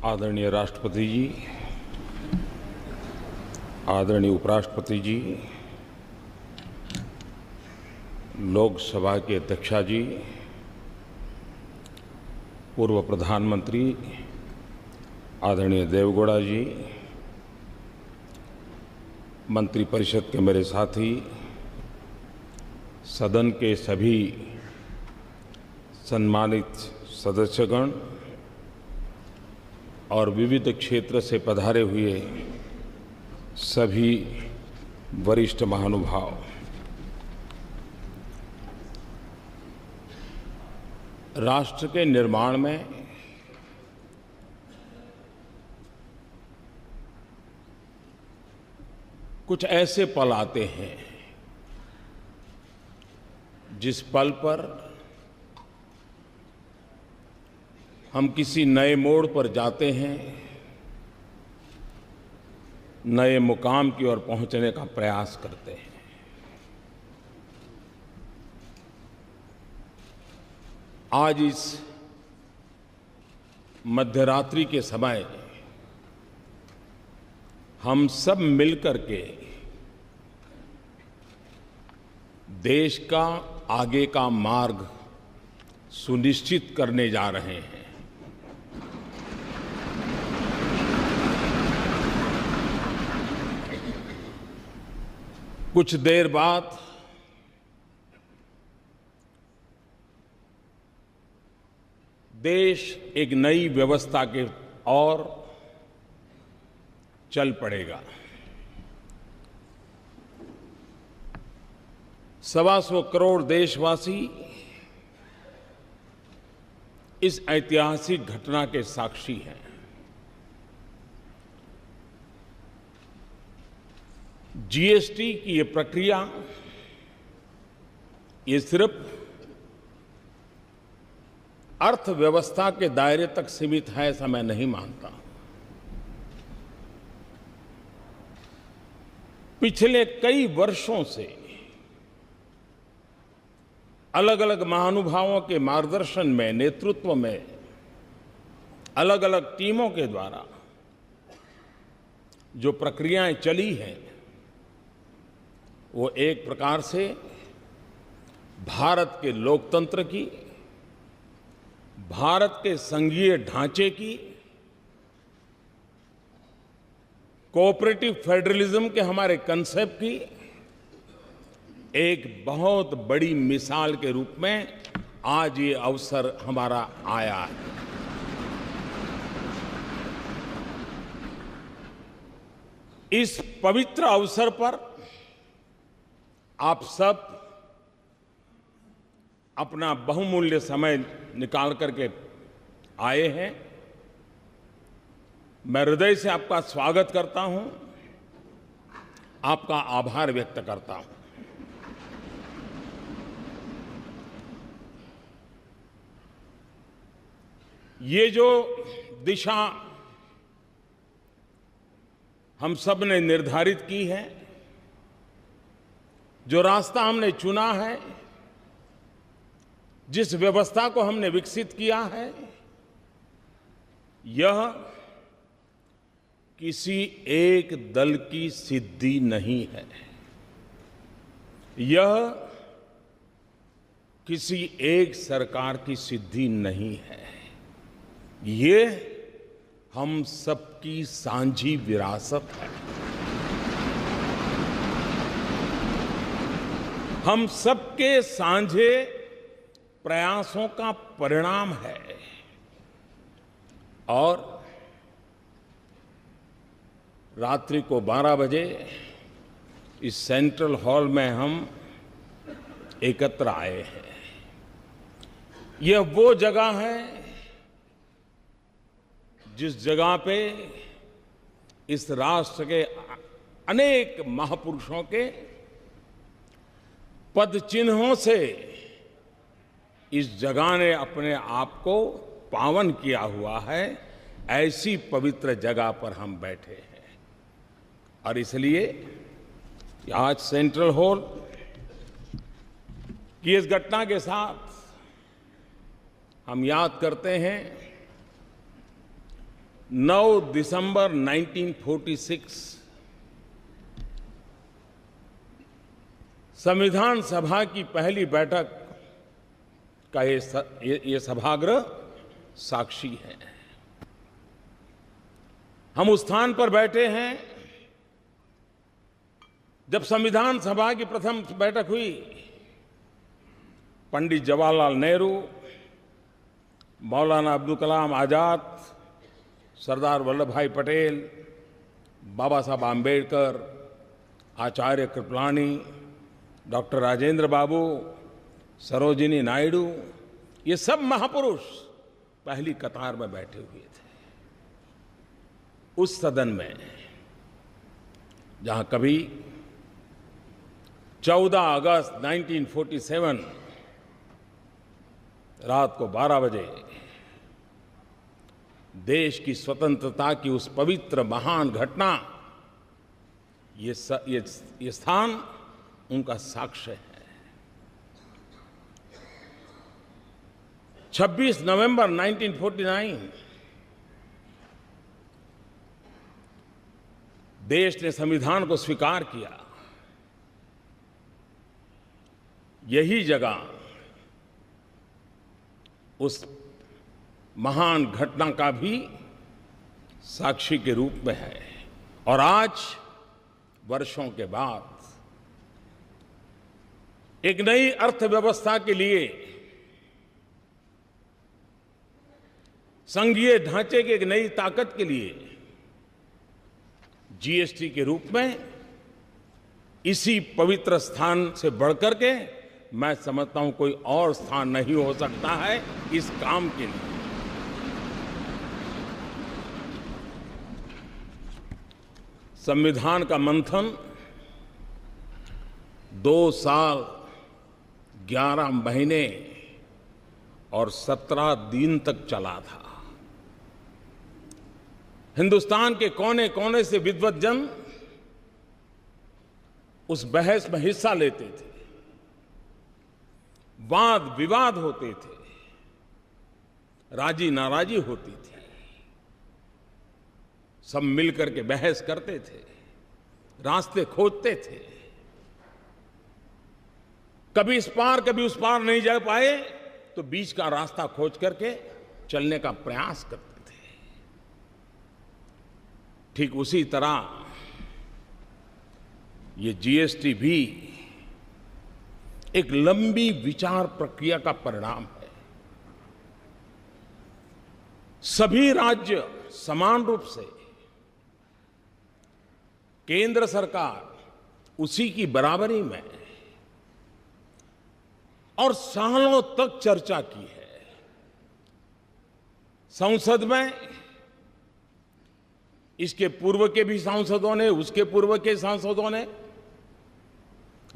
आदरणीय राष्ट्रपति जी, आदरणीय उपराष्ट्रपति जी, लोकसभा के अध्यक्षा जी, पूर्व प्रधानमंत्री आदरणीय देवेगौड़ा जी, मंत्रिपरिषद के मेरे साथी, सदन के सभी सम्मानित सदस्यगण और विविध क्षेत्र से पधारे हुए सभी वरिष्ठ महानुभाव, राष्ट्र के निर्माण में कुछ ऐसे पल आते हैं जिस पल पर हम किसी नए मोड़ पर जाते हैं, नए मुकाम की ओर पहुंचने का प्रयास करते हैं। आज इस मध्यरात्रि के समय हम सब मिलकर के देश का आगे का मार्ग सुनिश्चित करने जा रहे हैं। कुछ देर बाद देश एक नई व्यवस्था के ओर चल पड़ेगा। 125 करोड़ देशवासी इस ऐतिहासिक घटना के साक्षी हैं। जीएसटी की ये प्रक्रिया ये सिर्फ अर्थव्यवस्था के दायरे तक सीमित है, ऐसा मैं नहीं मानता। पिछले कई वर्षों से अलग अलग महानुभावों के मार्गदर्शन में, नेतृत्व में, अलग अलग टीमों के द्वारा जो प्रक्रियाएं चली हैं, वो एक प्रकार से भारत के लोकतंत्र की, भारत के संघीय ढांचे की, कोऑपरेटिव फेडरलिज्म के हमारे कंसेप्ट की एक बहुत बड़ी मिसाल के रूप में आज ये अवसर हमारा आया है। इस पवित्र अवसर पर आप सब अपना बहुमूल्य समय निकाल करके आए हैं। मैं हृदय से आपका स्वागत करता हूं, आपका आभार व्यक्त करता हूं। ये जो दिशा हम सब ने निर्धारित की है, जो रास्ता हमने चुना है, जिस व्यवस्था को हमने विकसित किया है, यह किसी एक दल की सिद्धि नहीं है। यह किसी एक सरकार की सिद्धि नहीं है। ये हम सबकी साझी विरासत है। हम सबके साझे प्रयासों का परिणाम है। और रात्रि को 12 बजे इस सेंट्रल हॉल में हम एकत्र आए हैं। यह वो जगह है जिस जगह पे इस राष्ट्र के अनेक महापुरुषों के पद चिन्हों से इस जगह ने अपने आप को पावन किया हुआ है। ऐसी पवित्र जगह पर हम बैठे हैं और इसलिए आज सेंट्रल हॉल की इस घटना के साथ हम याद करते हैं 9 दिसंबर 1946 संविधान सभा की पहली बैठक का ये सभागृह साक्षी है। हम उस स्थान पर बैठे हैं जब संविधान सभा की प्रथम बैठक हुई। पंडित जवाहरलाल नेहरू, मौलाना अब्दुल कलाम आजाद, सरदार वल्लभ भाई पटेल, बाबा साहब आम्बेडकर, आचार्य कृपलानी, डॉक्टर राजेंद्र बाबू, सरोजिनी नायडू, ये सब महापुरुष पहली कतार में बैठे हुए थे। उस सदन में जहां कभी 14 अगस्त 1947 रात को 12 बजे देश की स्वतंत्रता की उस पवित्र महान घटना, ये स्थान उनका साक्ष्य है। 26 नवंबर 1949 देश ने संविधान को स्वीकार किया। यही जगह उस महान घटना का भी साक्षी के रूप में है। और आज वर्षों के बाद एक नई अर्थव्यवस्था के लिए, संघीय ढांचे की एक नई ताकत के लिए जीएसटी के रूप में इसी पवित्र स्थान से बढ़कर के मैं समझता हूं कोई और स्थान नहीं हो सकता है इस काम के लिए। संविधान का मंथन 2 साल 11 महीने और 17 दिन तक चला था। हिंदुस्तान के कोने कोने से विद्वत जन उस बहस में हिस्सा लेते थे, वाद विवाद होते थे, राजी नाराजी होती थी, सब मिलकर के बहस करते थे, रास्ते खोजते थे। कभी इस पार कभी उस पार नहीं जा पाए तो बीच का रास्ता खोज करके चलने का प्रयास करते थे। ठीक उसी तरह ये जीएसटी भी एक लंबी विचार प्रक्रिया का परिणाम है। सभी राज्य समान रूप से, केंद्र सरकार उसी की बराबरी में और सालों तक चर्चा की है। संसद में इसके पूर्व के भी सांसदों ने, उसके पूर्व के सांसदों ने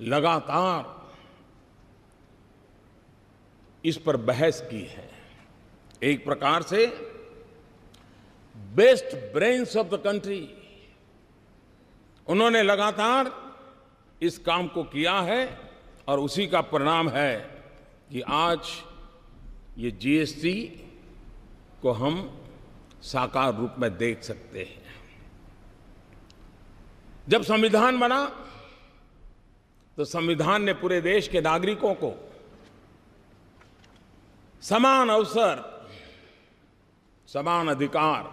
लगातार इस पर बहस की है। एक प्रकार से best brains of the country उन्होंने लगातार इस काम को किया है और उसी का परिणाम है कि आज ये जीएसटी को हम साकार रूप में देख सकते हैं। जब संविधान बना तो संविधान ने पूरे देश के नागरिकों को समान अवसर, समान अधिकार,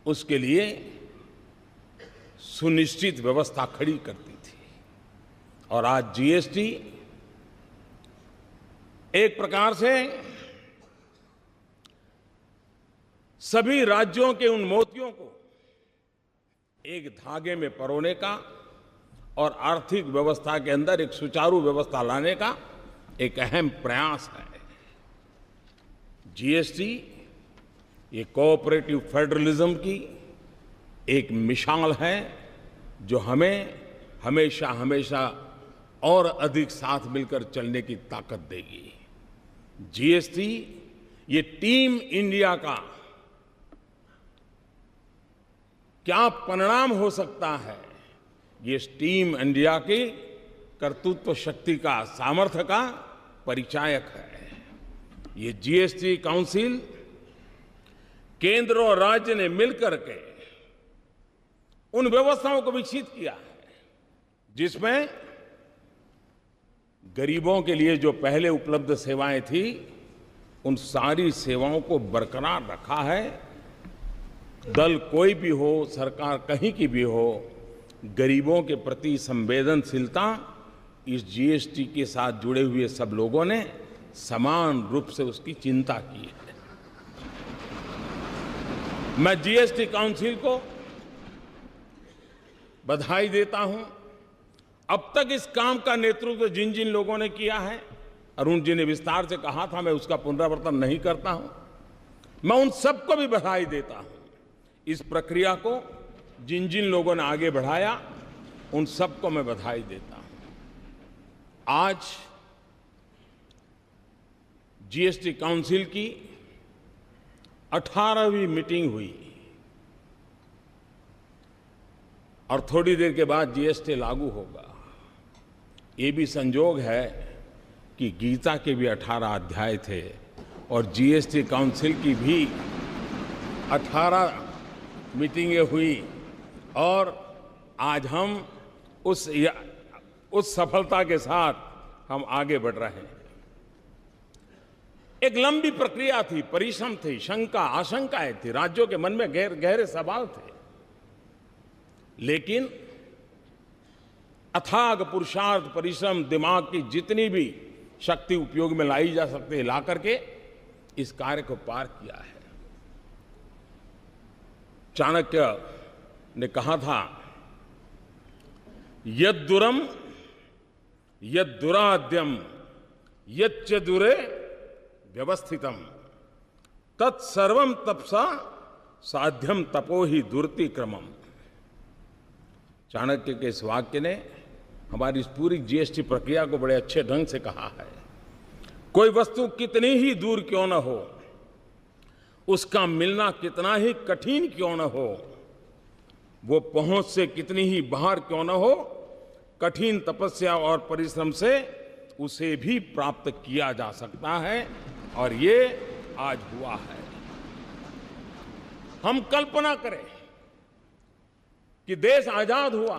उसके लिए सुनिश्चित व्यवस्था खड़ी करती थी। और आज जीएसटी एक प्रकार से सभी राज्यों के उन मोतियों को एक धागे में परोने का और आर्थिक व्यवस्था के अंदर एक सुचारू व्यवस्था लाने का एक अहम प्रयास है। जीएसटी ये कोऑपरेटिव फेडरलिज्म की एक मिसाल है जो हमें हमेशा हमेशा और अधिक साथ मिलकर चलने की ताकत देगी। जीएसटी ये टीम इंडिया का क्या परिणाम हो सकता है, ये टीम इंडिया की कर्तृत्व शक्ति का, सामर्थ्य का परिचायक है। ये जीएसटी काउंसिल केंद्र और राज्य ने मिलकर के उन व्यवस्थाओं को विकसित किया है जिसमें गरीबों के लिए जो पहले उपलब्ध सेवाएं थी उन सारी सेवाओं को बरकरार रखा है। दल कोई भी हो, सरकार कहीं की भी हो, गरीबों के प्रति संवेदनशीलता इस जीएसटी के साथ जुड़े हुए सब लोगों ने समान रूप से उसकी चिंता की है। मैं जीएसटी काउंसिल को बधाई देता हूं। अब तक इस काम का नेतृत्व जिन जिन लोगों ने किया है, अरुण जी ने विस्तार से कहा था, मैं उसका पुनरावर्तन नहीं करता हूं। मैं उन सबको भी बधाई देता हूं। इस प्रक्रिया को जिन जिन लोगों ने आगे बढ़ाया उन सबको मैं बधाई देता हूं। आज जीएसटी काउंसिल की 18वीं मीटिंग हुई और थोड़ी देर के बाद जीएसटी लागू होगा। ये भी संजोग है कि गीता के भी 18 अध्याय थे और जीएसटी काउंसिल की भी 18 मीटिंगें हुई और आज हम उस सफलता के साथ हम आगे बढ़ रहे हैं। एक लंबी प्रक्रिया थी, परिश्रम थी, शंका आशंकाएं थी, राज्यों के मन में गहरे सवाल थे, लेकिन अथाग पुरुषार्थ, परिश्रम, दिमाग की जितनी भी शक्ति उपयोग में लाई जा सकती है ला करके इस कार्य को पार किया है। चाणक्य ने कहा था, यद्दुरम यद्दुराद्यम यच्च दुरे व्यवस्थितम तत्सर्वम तपसा साध्यम तपो ही दुर्ति क्रमम। चाणक्य के इस वाक्य ने हमारी इस पूरी जीएसटी प्रक्रिया को बड़े अच्छे ढंग से कहा है। कोई वस्तु कितनी ही दूर क्यों न हो, उसका मिलना कितना ही कठिन क्यों न हो, वो पहुंच से कितनी ही बाहर क्यों न हो, कठिन तपस्या और परिश्रम से उसे भी प्राप्त किया जा सकता है और ये आज हुआ है। हम कल्पना करें कि देश आजाद हुआ,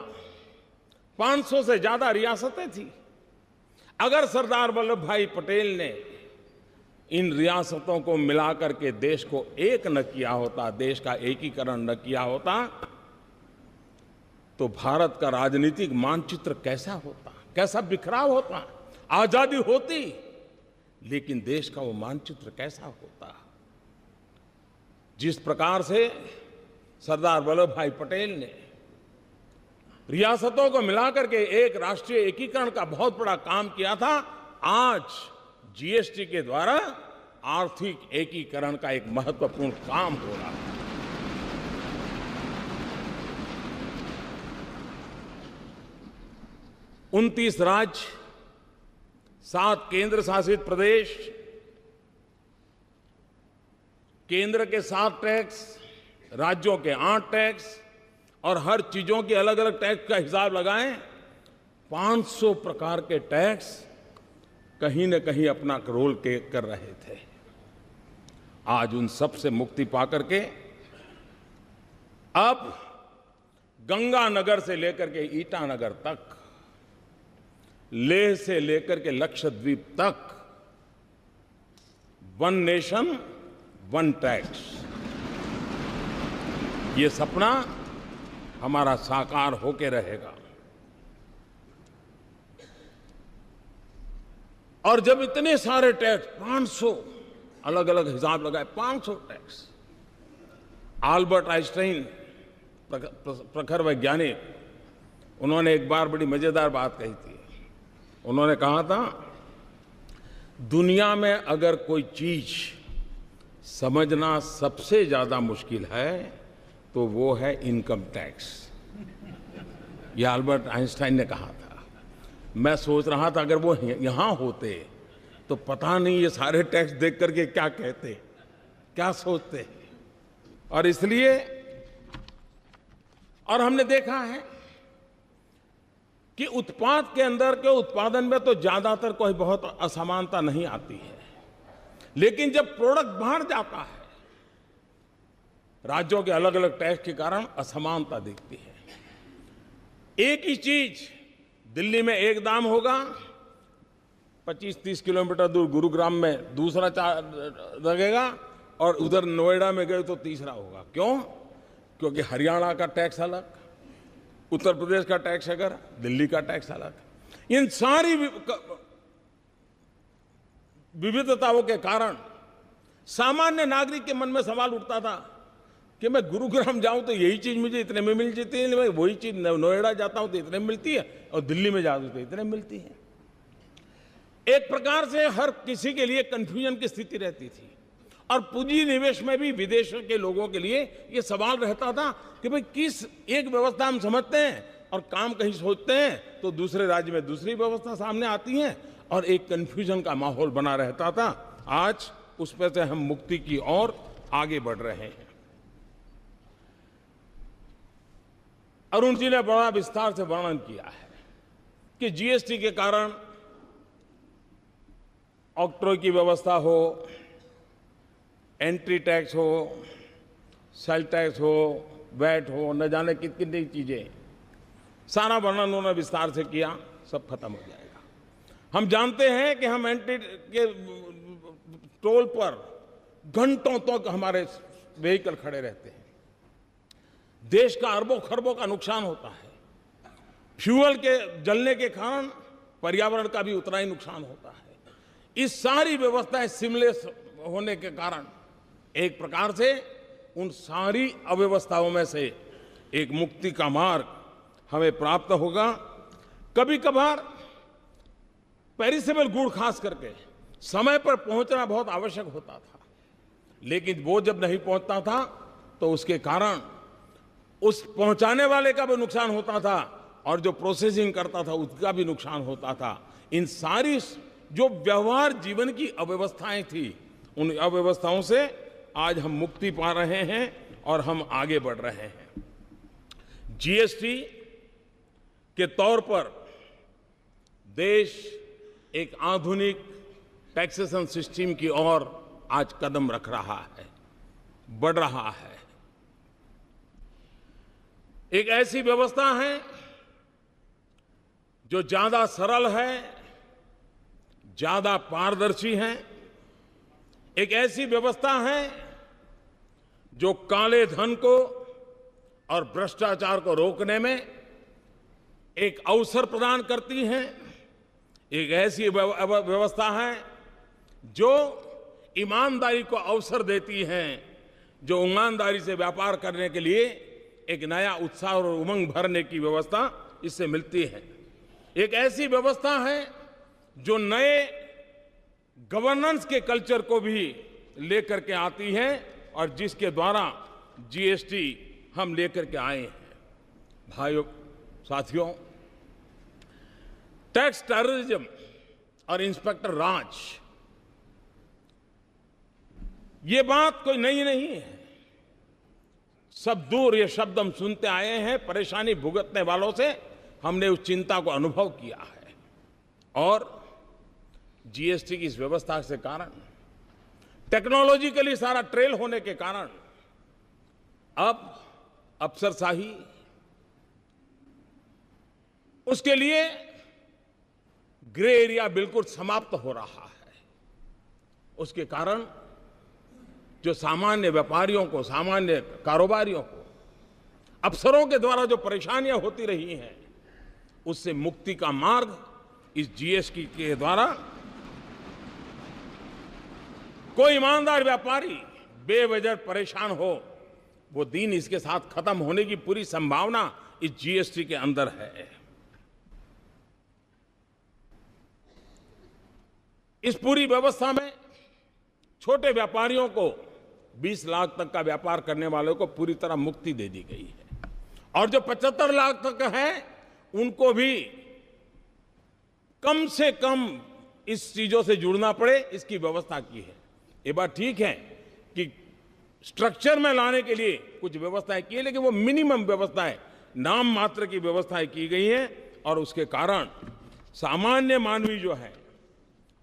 500 से ज्यादा रियासतें थी। अगर सरदार वल्लभ भाई पटेल ने इन रियासतों को मिलाकर के देश को एक न किया होता, देश का एकीकरण न किया होता, तो भारत का राजनीतिक मानचित्र कैसा होता, कैसा बिखराव होता। आजादी होती लेकिन देश का वो मानचित्र कैसा होता। जिस प्रकार से सरदार वल्लभ भाई पटेल ने रियासतों को मिलाकर के एक राष्ट्रीय एकीकरण का बहुत बड़ा काम किया था, आज जीएसटी के द्वारा आर्थिक एकीकरण का एक महत्वपूर्ण काम हो रहा है। 29 राज्य, 7 केंद्र शासित प्रदेश, केंद्र के 7 टैक्स, राज्यों के 8 टैक्स और हर चीजों के अलग अलग टैक्स का हिसाब लगाएं, 500 प्रकार के टैक्स कहीं न कहीं अपना रोल कर रहे थे। आज उन सब से मुक्ति पाकर के अब गंगानगर से लेकर के ईटानगर तक, लेह से लेकर के लक्षद्वीप तक, वन नेशन वन टैक्स, ये सपना हमारा साकार होके रहेगा। और जब इतने सारे टैक्स, 500 अलग अलग हिसाब लगाए, 500 टैक्स। आल्बर्ट आइंस्टाइन प्रखर वैज्ञानिक, उन्होंने एक बार बड़ी मजेदार बात कही थी। उन्होंने कहा था, दुनिया में अगर कोई चीज समझना सबसे ज्यादा मुश्किल है तो वो है इनकम टैक्स। ये आल्बर्ट आइंस्टाइन ने कहा था। मैं सोच रहा था अगर वो यहां होते तो पता नहीं ये सारे टैक्स देख करके क्या कहते, क्या सोचते। और इसलिए, और हमने देखा है कि उत्पाद के अंदर के उत्पादन में तो ज्यादातर कोई बहुत असमानता नहीं आती है, लेकिन जब प्रोडक्ट बाहर जाता है राज्यों के अलग अलग टैक्स के कारण असमानता दिखती है। एक ही चीज दिल्ली में एक दाम होगा, 25-30 किलोमीटर दूर गुरुग्राम में दूसरा लगेगा, और उधर नोएडा में गए तो तीसरा होगा। क्यों? क्योंकि हरियाणा का टैक्स अलग, उत्तर प्रदेश का टैक्स अलग, दिल्ली का टैक्स अलग। इन सारी विविधताओं के कारण सामान्य नागरिक के मन में सवाल उठता था कि मैं गुरुग्राम जाऊं तो यही चीज मुझे इतने में मिल जाती है, मैं वही चीज नोएडा जाता हूं तो इतने में मिलती है, और दिल्ली में जाता हूं तो इतने में मिलती है। एक प्रकार से हर किसी के लिए कंफ्यूजन की स्थिति रहती थी, और पूंजी निवेश में भी विदेशों के लोगों के लिए यह सवाल रहता था कि भाई किस एक व्यवस्था हम समझते हैं और काम कहीं सोचते हैं तो दूसरे राज्य में दूसरी व्यवस्था सामने आती है, और एक कंफ्यूजन का माहौल बना रहता था। आज उस पर से हम मुक्ति की ओर आगे बढ़ रहे हैं। अरुण जी ने बड़ा विस्तार से वर्णन किया है कि जीएसटी के कारण ऑक्ट्रोय की व्यवस्था हो, एंट्री टैक्स हो, सेल टैक्स हो, वैट हो, न जाने कितनी चीजें, सारा वर्णन उन्होंने विस्तार से किया, सब खत्म हो जाएगा। हम जानते हैं कि हम एंट्री के टोल पर घंटों तक हमारे व्हीकल खड़े रहते हैं, देश का अरबों खरबों का नुकसान होता है। फ्यूल के जलने के कारण पर्यावरण का भी उतना ही नुकसान होता है। इस सारी व्यवस्थाएं सिमलेस होने के कारण एक प्रकार से उन सारी अव्यवस्थाओं में से एक मुक्ति का मार्ग हमें प्राप्त होगा। कभी कभार पेरिसेबल गुड खास करके समय पर पहुंचना बहुत आवश्यक होता था, लेकिन वो जब नहीं पहुंचता था तो उसके कारण उस पहुंचाने वाले का भी नुकसान होता था, और जो प्रोसेसिंग करता था उसका भी नुकसान होता था। इन सारी जो व्यवहार जीवन की अव्यवस्थाएं थी, उन अव्यवस्थाओं से आज हम मुक्ति पा रहे हैं और हम आगे बढ़ रहे हैं। जीएसटी के तौर पर देश एक आधुनिक टैक्सेशन सिस्टम की ओर आज कदम रख रहा है, बढ़ रहा है। एक ऐसी व्यवस्था है जो ज्यादा सरल है, ज्यादा पारदर्शी है। एक ऐसी व्यवस्था है जो काले धन को और भ्रष्टाचार को रोकने में एक अवसर प्रदान करती है। एक ऐसी व्यवस्था है जो ईमानदारी को अवसर देती है, जो ईमानदारी से व्यापार करने के लिए एक नया उत्साह और उमंग भरने की व्यवस्था इससे मिलती है। एक ऐसी व्यवस्था है जो नए गवर्नेंस के कल्चर को भी लेकर के आती है, और जिसके द्वारा जीएसटी हम लेकर के आए हैं। भाइयों साथियों, टैक्स टेररिज्म और इंस्पेक्टर राज, ये बात कोई नई नहीं है। सब दूर ये शब्द हम सुनते आए हैं। परेशानी भुगतने वालों से हमने उस चिंता को अनुभव किया है, और जीएसटी की इस व्यवस्था के कारण, टेक्नोलॉजिकली सारा ट्रेल होने के कारण अब अफसरशाही, उसके लिए ग्रे एरिया बिल्कुल समाप्त हो रहा है। उसके कारण जो सामान्य व्यापारियों को, सामान्य कारोबारियों को, अफसरों के द्वारा जो परेशानियां होती रही हैं, उससे मुक्ति का मार्ग इस जीएसटी के द्वारा कोई ईमानदार व्यापारी बेवजह परेशान हो, वो दिन इसके साथ खत्म होने की पूरी संभावना इस जीएसटी के अंदर है। इस पूरी व्यवस्था में छोटे व्यापारियों को 20 लाख तक का व्यापार करने वालों को पूरी तरह मुक्ति दे दी गई है, और जो 75 लाख तक है उनको भी कम से कम इस चीजों से जुड़ना पड़े, इसकी व्यवस्था की है। ये बात ठीक है कि स्ट्रक्चर में लाने के लिए कुछ व्यवस्थाएं की है, लेकिन वो मिनिमम व्यवस्थाएं, नाम मात्र की व्यवस्थाएं की गई हैं, और उसके कारण सामान्य मानवी जो है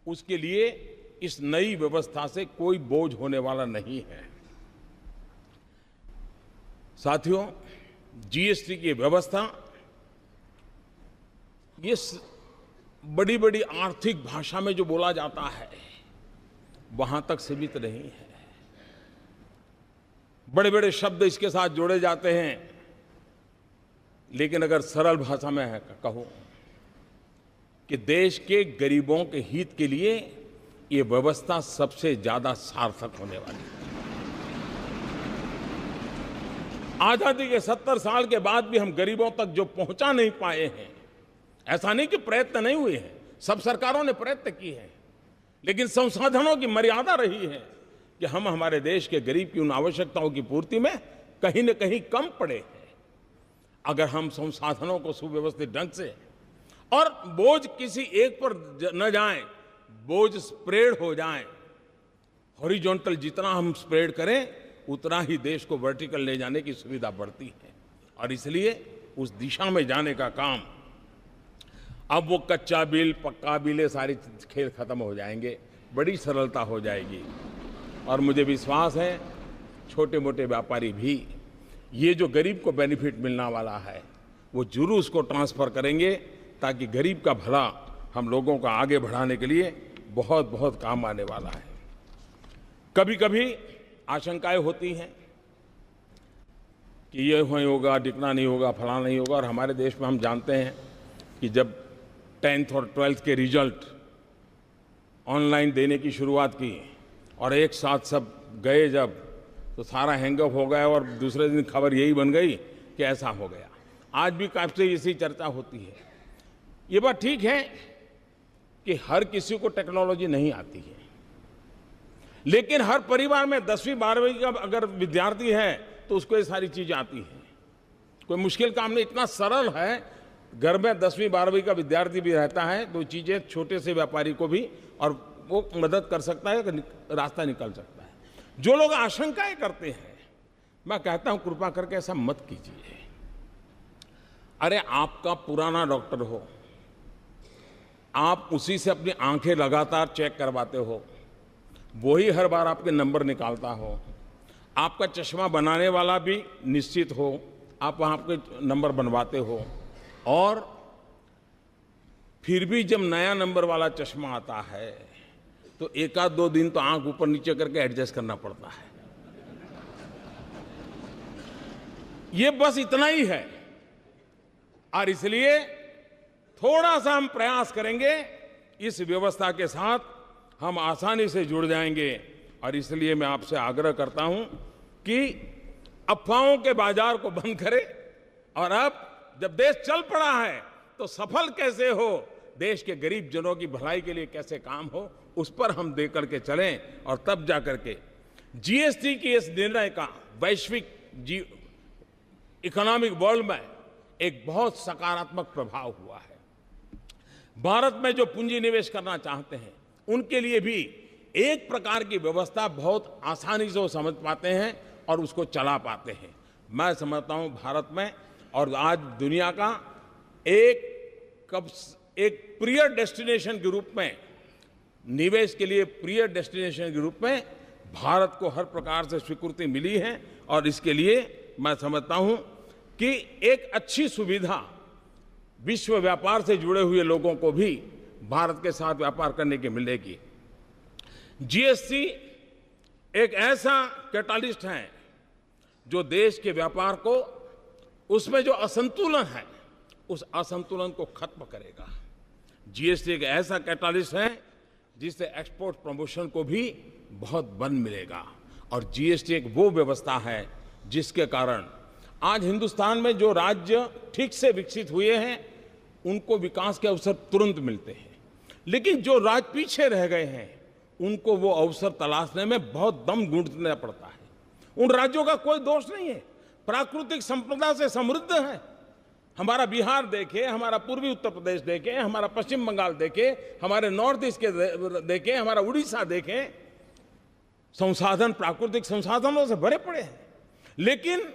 उसके लिए इस नई व्यवस्था से कोई बोझ होने वाला नहीं है। साथियों, जीएसटी की व्यवस्था ये बड़ी-बड़ी आर्थिक भाषा में जो बोला जाता है वहां तक सीमित नहीं है। बड़े-बड़े शब्द इसके साथ जोड़े जाते हैं, लेकिन अगर सरल भाषा में कहूं कि देश के गरीबों के हित के लिए ये व्यवस्था सबसे ज्यादा सार्थक होने वाली है। आजादी के 70 साल के बाद भी हम गरीबों तक जो पहुंचा नहीं पाए हैं, ऐसा नहीं कि प्रयत्न नहीं हुए हैं, सब सरकारों ने प्रयत्न किए हैं, लेकिन संसाधनों की मर्यादा रही है कि हम हमारे देश के गरीब की उन आवश्यकताओं की पूर्ति में कहीं न कहीं कम पड़े हैं। अगर हम संसाधनों को सुव्यवस्थित ढंग से, और बोझ किसी एक पर न जाए, बोझ स्प्रेड हो जाए, हॉरिजॉन्टल जितना हम स्प्रेड करें उतना ही देश को वर्टिकल ले जाने की सुविधा बढ़ती है। और इसलिए उस दिशा में जाने का काम, अब वो कच्चा बिल पक्का बिल ये सारी खेल खत्म हो जाएंगे, बड़ी सरलता हो जाएगी। और मुझे विश्वास है छोटे मोटे व्यापारी भी ये जो गरीब को बेनिफिट मिलने वाला है वो जरूर उसको ट्रांसफर करेंगे, ताकि गरीब का भला हम लोगों को आगे बढ़ाने के लिए बहुत बहुत काम आने वाला है। कभी कभी आशंकाएं होती हैं कि ये नहीं होगा, टिकना नहीं होगा, फलाना नहीं होगा। और हमारे देश में हम जानते हैं कि जब 10th और 12th के रिजल्ट ऑनलाइन देने की शुरुआत की और एक साथ सब गए जब, तो सारा हैंगअप हो गया और दूसरे दिन खबर यही बन गई कि ऐसा हो गया। आज भी काफी इसी चर्चा होती है। ये बात ठीक है कि हर किसी को टेक्नोलॉजी नहीं आती है, लेकिन हर परिवार में 10वीं 12वीं का अगर विद्यार्थी है तो उसको ये सारी चीजें आती हैं। कोई मुश्किल काम नहीं, इतना सरल है। घर में 10वीं 12वीं का विद्यार्थी भी रहता है तो चीजें छोटे से व्यापारी को भी, और वो मदद कर सकता है, रास्ता निकल सकता है। जो लोग आशंकाएं करते हैं, मैं कहता हूं कृपा करके ऐसा मत कीजिए। अरे आपका पुराना डॉक्टर हो, आप उसी से अपनी आंखें लगातार चेक करवाते हो, वही हर बार आपके नंबर निकालता हो, आपका चश्मा बनाने वाला भी निश्चित हो, आप वहाँ आपके नंबर बनवाते हो, और फिर भी जब नया नंबर वाला चश्मा आता है तो एक आध 2 दिन तो आंख ऊपर नीचे करके एडजस्ट करना पड़ता है। ये बस इतना ही है। और इसलिए थोड़ा सा हम प्रयास करेंगे, इस व्यवस्था के साथ हम आसानी से जुड़ जाएंगे। और इसलिए मैं आपसे आग्रह करता हूं कि अफवाहों के बाजार को बंद करें, और अब जब देश चल पड़ा है तो सफल कैसे हो, देश के गरीब जनों की भलाई के लिए कैसे काम हो, उस पर हम दे करके चलें। और तब जाकर के जीएसटी की इस निर्णय का वैश्विक इकोनॉमिक वर्ल्ड में एक बहुत सकारात्मक प्रभाव हुआ है। भारत में जो पूंजी निवेश करना चाहते हैं उनके लिए भी एक प्रकार की व्यवस्था बहुत आसानी से वो समझ पाते हैं और उसको चला पाते हैं। मैं समझता हूं भारत में, और आज दुनिया का एक प्रिय डेस्टिनेशन के रूप में, निवेश के लिए प्रिय डेस्टिनेशन के रूप में भारत को हर प्रकार से स्वीकृति मिली है। और इसके लिए मैं समझता हूं कि एक अच्छी सुविधा विश्व व्यापार से जुड़े हुए लोगों को भी भारत के साथ व्यापार करने की मिलेगी। जीएसटी एक ऐसा कैटालिस्ट है जो देश के व्यापार को, उसमें जो असंतुलन है उस असंतुलन को खत्म करेगा। जीएसटी एक ऐसा कैटालिस्ट है जिससे एक्सपोर्ट प्रमोशन को भी बहुत बल मिलेगा। और जीएसटी एक वो व्यवस्था है जिसके कारण आज हिंदुस्तान में जो राज्य ठीक से विकसित हुए हैं उनको विकास के अवसर तुरंत मिलते हैं, लेकिन जो राज्य पीछे रह गए हैं उनको वो अवसर तलाशने में बहुत दम गूंथना पड़ता है। उन राज्यों का कोई दोष नहीं है, प्राकृतिक संपदा से समृद्ध है। हमारा बिहार देखें, हमारा पूर्वी उत्तर प्रदेश देखें, हमारा पश्चिम बंगाल देखें, हमारे नॉर्थ ईस्ट के देखें, हमारा उड़ीसा देखें, संसाधन प्राकृतिक संसाधनों से भरे पड़े हैं। लेकिन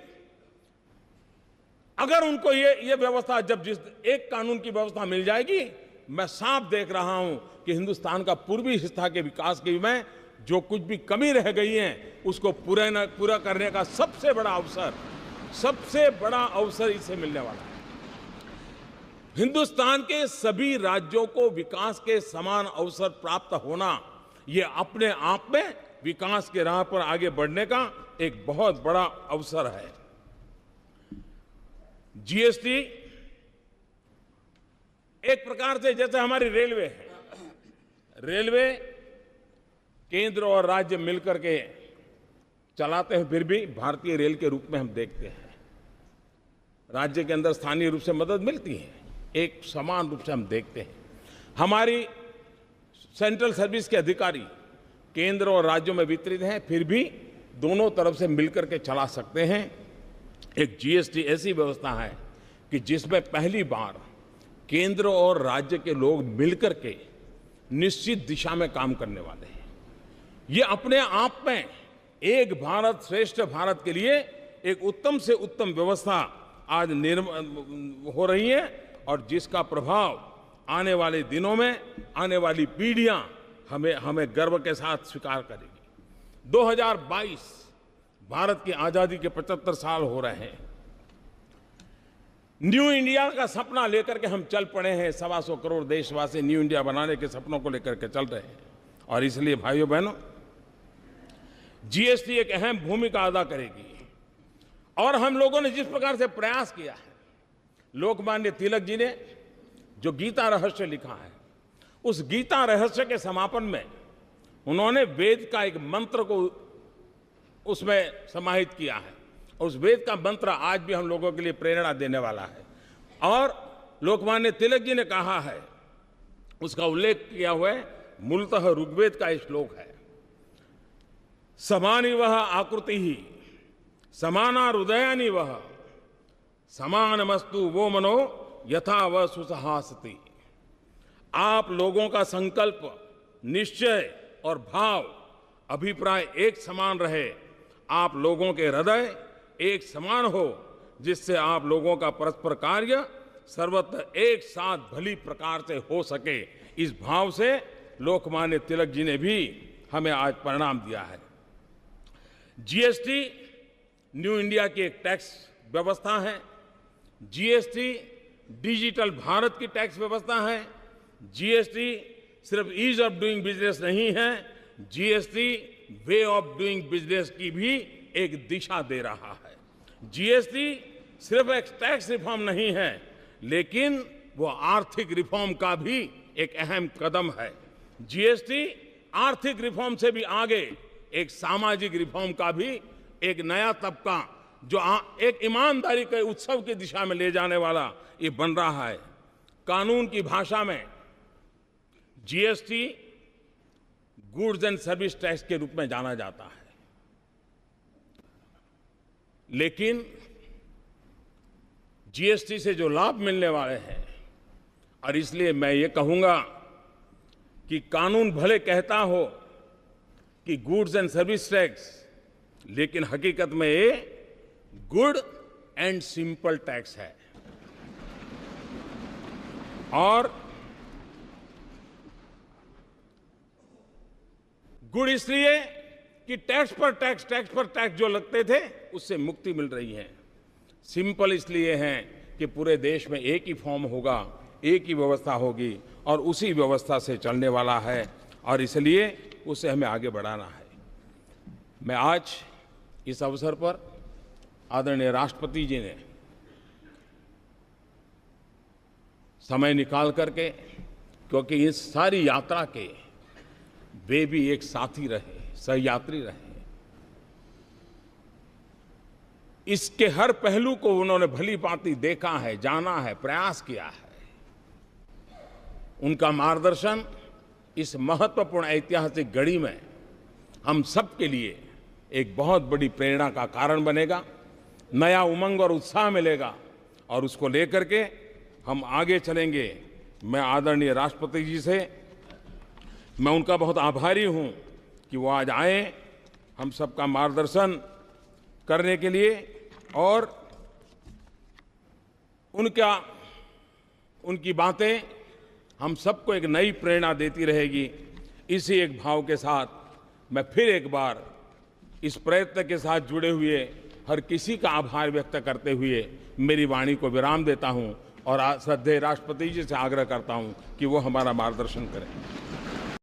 अगर उनको ये व्यवस्था, जब जिस एक कानून की व्यवस्था मिल जाएगी, मैं साफ देख रहा हूं कि हिंदुस्तान का पूर्वी हिस्सा के विकास के में जो कुछ भी कमी रह गई है उसको पूरा करने का सबसे बड़ा अवसर सबसे बड़ा अवसर इससे मिलने वाला है। हिंदुस्तान के सभी राज्यों को विकास के समान अवसर प्राप्त होना, ये अपने आप में विकास के राह पर आगे बढ़ने का एक बहुत बड़ा अवसर है। जीएसटी एक प्रकार से जैसे हमारी रेलवे है, रेलवे केंद्र और राज्य मिलकर के चलाते हैं, फिर भी भारतीय रेल के रूप में हम देखते हैं। राज्य के अंदर स्थानीय रूप से मदद मिलती है, एक समान रूप से हम देखते हैं। हमारी सेंट्रल सर्विस के अधिकारी केंद्र और राज्यों में वितरित हैं, फिर भी दोनों तरफ से मिलकर के चला सकते हैं। एक जीएसटी ऐसी व्यवस्था है कि जिसमें पहली बार केंद्र और राज्य के लोग मिलकर के निश्चित दिशा में काम करने वाले हैं। ये अपने आप में एक भारत श्रेष्ठ भारत के लिए एक उत्तम से उत्तम व्यवस्था आज हो रही है, और जिसका प्रभाव आने वाले दिनों में आने वाली पीढ़ियां हमें गर्व के साथ स्वीकार करेगी। 2022 भारत की आजादी के 75 साल हो रहे हैं। न्यू इंडिया का सपना लेकर के हम चल पड़े हैं। 125 करोड़ देशवासी न्यू इंडिया बनाने के सपनों को लेकर के चल रहे हैं, और इसलिए भाइयों बहनों, जीएसटी एक अहम भूमिका अदा करेगी। और हम लोगों ने जिस प्रकार से प्रयास किया है, लोकमान्य तिलक जी ने जो गीता रहस्य लिखा है, उस गीता रहस्य के समापन में उन्होंने वेद का एक मंत्र को उसमें समाहित किया है। उस वेद का मंत्र आज भी हम लोगों के लिए प्रेरणा देने वाला है। और लोकमान्य तिलक जी ने कहा है, उसका उल्लेख किया हुआ है, मूलतः ऋग्वेद का एक श्लोक है, समानी वह आकृति ही समाना हृदयानि वह समानमस्तु वो मनो यथा वह सुसहासति। आप लोगों का संकल्प, निश्चय और भाव, अभिप्राय एक समान रहे, आप लोगों के हृदय एक समान हो, जिससे आप लोगों का परस्पर कार्य सर्वत्र एक साथ भली प्रकार से हो सके। इस भाव से लोकमान्य तिलक जी ने भी हमें आज परिणाम दिया है। जीएसटी न्यू इंडिया की एक टैक्स व्यवस्था है। जीएसटी डिजिटल भारत की टैक्स व्यवस्था है। जीएसटी सिर्फ ईज ऑफ डूइंग बिजनेस नहीं है, GST way of doing business की भी एक दिशा दे रहा है। जीएसटी सिर्फ एक टैक्स रिफॉर्म नहीं है, लेकिन वो आर्थिक रिफॉर्म का भी एक अहम कदम है। जीएसटी आर्थिक रिफॉर्म से भी आगे एक सामाजिक रिफॉर्म का भी एक नया तबका, जो एक ईमानदारी के उत्सव की दिशा में ले जाने वाला ये बन रहा है। कानून की भाषा में GST goods and service tax के रूप में जाना जाता है, लेकिन जीएसटी से जो लाभ मिलने वाले हैं, और इसलिए मैं ये कहूंगा कि कानून भले कहता हो कि गुड्स एंड सर्विस टैक्स, लेकिन हकीकत में ये गुड एंड सिंपल टैक्स है। और गुड इसलिए कि टैक्स पर टैक्स जो लगते थे उससे मुक्ति मिल रही है। सिंपल इसलिए है कि पूरे देश में एक ही फॉर्म होगा, एक ही व्यवस्था होगी, और उसी व्यवस्था से चलने वाला है, और इसलिए उसे हमें आगे बढ़ाना है। मैं आज इस अवसर पर आदरणीय राष्ट्रपति जी ने समय निकाल करके, क्योंकि इस सारी यात्रा के वे भी एक साथी रहे, सहयात्री रहे, इसके हर पहलू को उन्होंने भली भांति देखा है, जाना है, प्रयास किया है। उनका मार्गदर्शन इस महत्वपूर्ण ऐतिहासिक घड़ी में हम सब के लिए एक बहुत बड़ी प्रेरणा का कारण बनेगा, नया उमंग और उत्साह मिलेगा, और उसको लेकर के हम आगे चलेंगे। मैं आदरणीय राष्ट्रपति जी से मैं उनका बहुत आभारी हूं कि वो आज आए हम सबका मार्गदर्शन करने के लिए, और उनकी बातें हम सबको एक नई प्रेरणा देती रहेगी। इसी एक भाव के साथ मैं फिर एक बार इस प्रयत्न के साथ जुड़े हुए हर किसी का आभार व्यक्त करते हुए मेरी वाणी को विराम देता हूं और श्रद्धेय राष्ट्रपति जी से आग्रह करता हूं कि वो हमारा मार्गदर्शन करें।